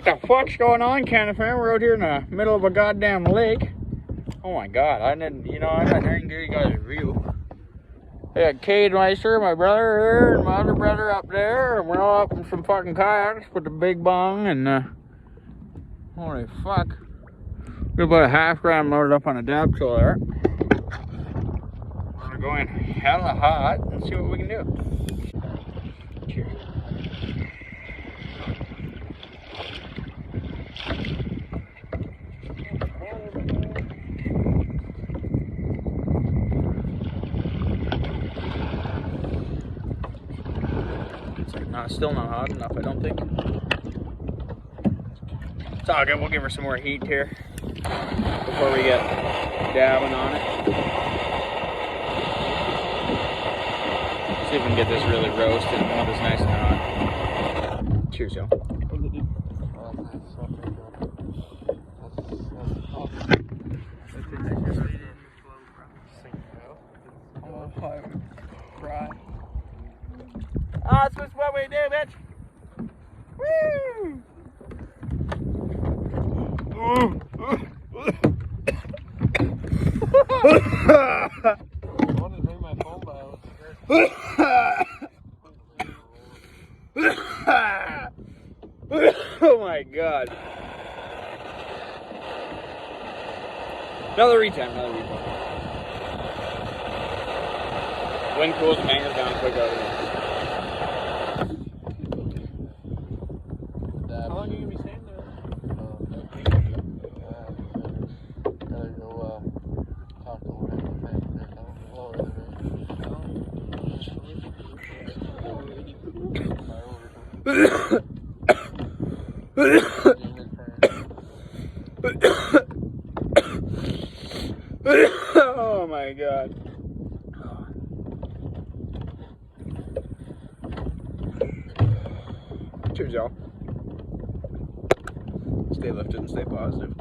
What the fuck's going on, Canada fam? We're out here in the middle of a goddamn lake. Oh my god, I didn't give you guys a view. I got Cade Meister, my brother here, and my other brother up there, and we're all up in some fucking kayaks with the big bung, and holy fuck. We're about a half gram loaded up on a dab tool there. We're gonna go in hella hot and see what we can do. Cheers. Still not hot enough, I don't think. It's all good. We'll give her some more heat here before we get dabbing on it. See if we can get this really roasted and have this nice and hot. Cheers, y'all. That's just what we do, bitch. Woo! I wanted to bring my phone by. Oh my god. Another retime. Wind cools and hangers down quick out of here. How long are you going to be staying there? Gotta go talk to Oh my god. Cheers, y'all. Stay lifted and stay positive.